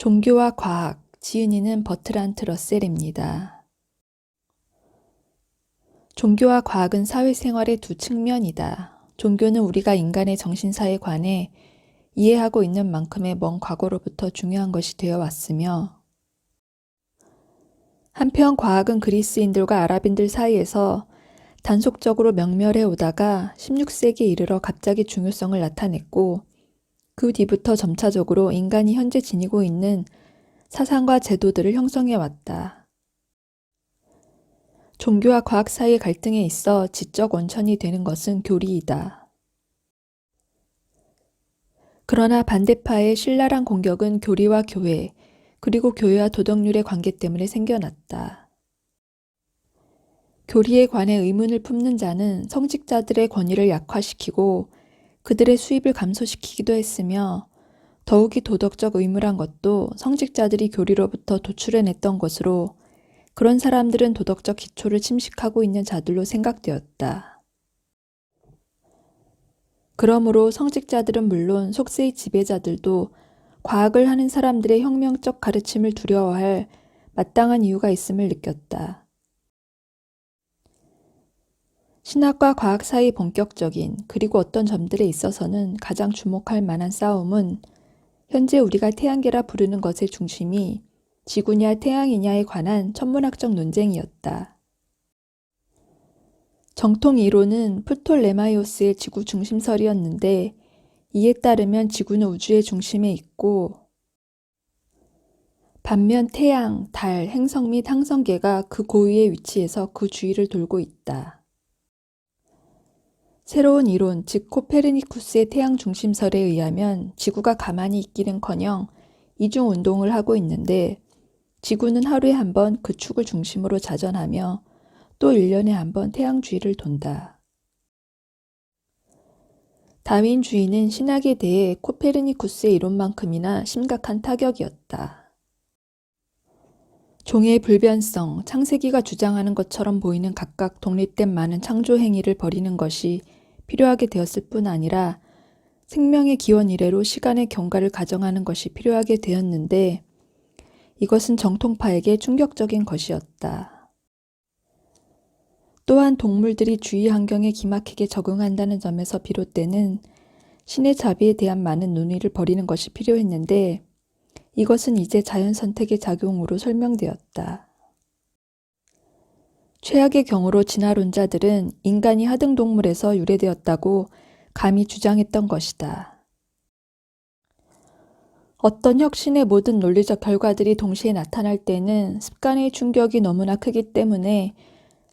종교와 과학, 지은이는 버트란트 러셀입니다. 종교와 과학은 사회생활의 두 측면이다. 종교는 우리가 인간의 정신사에 관해 이해하고 있는 만큼의 먼 과거로부터 중요한 것이 되어 왔으며, 한편 과학은 그리스인들과 아랍인들 사이에서 단속적으로 명멸해 오다가 16세기에 이르러 갑자기 중요성을 나타냈고, 그 뒤부터 점차적으로 인간이 현재 지니고 있는 사상과 제도들을 형성해 왔다. 종교와 과학 사이의 갈등에 있어 지적 원천이 되는 것은 교리이다. 그러나 반대파의 신랄한 공격은 교리와 교회, 그리고 교회와 도덕률의 관계 때문에 생겨났다. 교리에 관해 의문을 품는 자는 성직자들의 권위를 약화시키고 그들의 수입을 감소시키기도 했으며, 더욱이 도덕적 의무란 것도 성직자들이 교리로부터 도출해냈던 것으로 그런 사람들은 도덕적 기초를 침식하고 있는 자들로 생각되었다. 그러므로 성직자들은 물론 속세의 지배자들도 과학을 하는 사람들의 혁명적 가르침을 두려워할 마땅한 이유가 있음을 느꼈다. 신학과 과학 사이의 본격적인, 그리고 어떤 점들에 있어서는 가장 주목할 만한 싸움은 현재 우리가 태양계라 부르는 것의 중심이 지구냐 태양이냐에 관한 천문학적 논쟁이었다. 정통 이론은 프톨레마이오스의 지구 중심설이었는데, 이에 따르면 지구는 우주의 중심에 있고, 반면 태양, 달, 행성 및 항성계가 그 고위의 위치에서 그 주위를 돌고 있다. 새로운 이론, 즉 코페르니쿠스의 태양 중심설에 의하면 지구가 가만히 있기는커녕 이중 운동을 하고 있는데, 지구는 하루에 한 번 그 축을 중심으로 자전하며 또 1년에 한 번 태양 주위를 돈다. 다윈주의는 신학에 대해 코페르니쿠스의 이론만큼이나 심각한 타격이었다. 종의 불변성, 창세기가 주장하는 것처럼 보이는 각각 독립된 많은 창조 행위를 벌이는 것이 필요하게 되었을 뿐 아니라 생명의 기원 이래로 시간의 경과를 가정하는 것이 필요하게 되었는데, 이것은 정통파에게 충격적인 것이었다. 또한 동물들이 주위 환경에 기막히게 적응한다는 점에서 비롯되는 신의 자비에 대한 많은 논의를 벌이는 것이 필요했는데, 이것은 이제 자연선택의 작용으로 설명되었다. 최악의 경우로 진화론자들은 인간이 하등동물에서 유래되었다고 감히 주장했던 것이다. 어떤 혁신의 모든 논리적 결과들이 동시에 나타날 때는 습관의 충격이 너무나 크기 때문에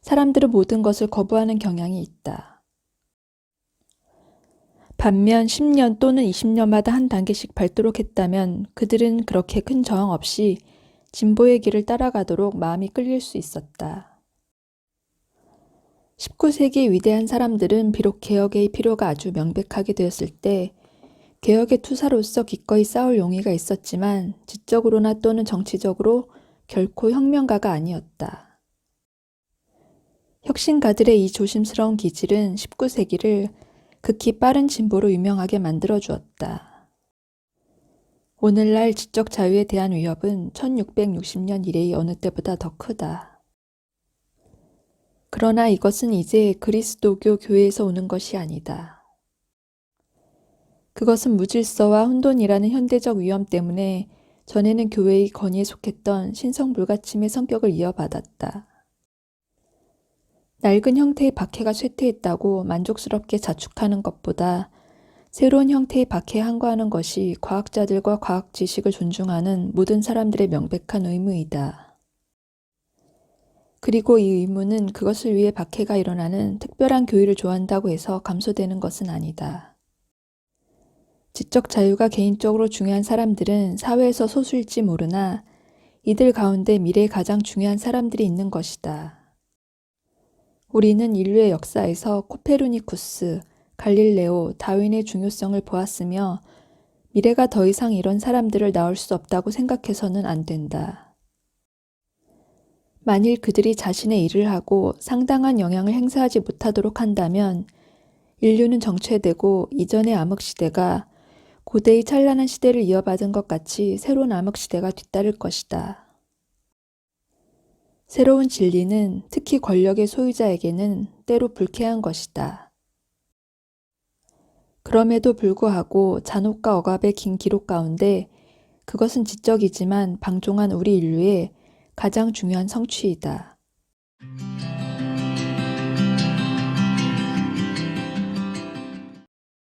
사람들은 모든 것을 거부하는 경향이 있다. 반면 10년 또는 20년마다 한 단계씩 밟도록 했다면 그들은 그렇게 큰 저항 없이 진보의 길을 따라가도록 마음이 끌릴 수 있었다. 19세기의 위대한 사람들은 비록 개혁의 필요가 아주 명백하게 되었을 때 개혁의 투사로서 기꺼이 싸울 용의가 있었지만, 지적으로나 또는 정치적으로 결코 혁명가가 아니었다. 혁신가들의 이 조심스러운 기질은 19세기를 극히 빠른 진보로 유명하게 만들어 주었다. 오늘날 지적 자유에 대한 위협은 1660년 이래의 어느 때보다 더 크다. 그러나 이것은 이제 그리스도교 교회에서 오는 것이 아니다. 그것은 무질서와 혼돈이라는 현대적 위험 때문에 전에는 교회의 권위에 속했던 신성불가침의 성격을 이어받았다. 낡은 형태의 박해가 쇠퇴했다고 만족스럽게 자축하는 것보다 새로운 형태의 박해에 항거하는 것이 과학자들과 과학 지식을 존중하는 모든 사람들의 명백한 의무이다. 그리고 이 의무는 그것을 위해 박해가 일어나는 특별한 교의를 좋아한다고 해서 감소되는 것은 아니다. 지적 자유가 개인적으로 중요한 사람들은 사회에서 소수일지 모르나 이들 가운데 미래에 가장 중요한 사람들이 있는 것이다. 우리는 인류의 역사에서 코페르니쿠스, 갈릴레오, 다윈의 중요성을 보았으며 미래가 더 이상 이런 사람들을 낳을 수 없다고 생각해서는 안 된다. 만일 그들이 자신의 일을 하고 상당한 영향을 행사하지 못하도록 한다면 인류는 정체되고 이전의 암흑시대가 고대의 찬란한 시대를 이어받은 것 같이 새로운 암흑 시대가 뒤따를 것이다. 새로운 진리는 특히 권력의 소유자에게는 때로 불쾌한 것이다. 그럼에도 불구하고 잔혹과 억압의 긴 기록 가운데 그것은 지적이지만 방종한 우리 인류의 가장 중요한 성취이다.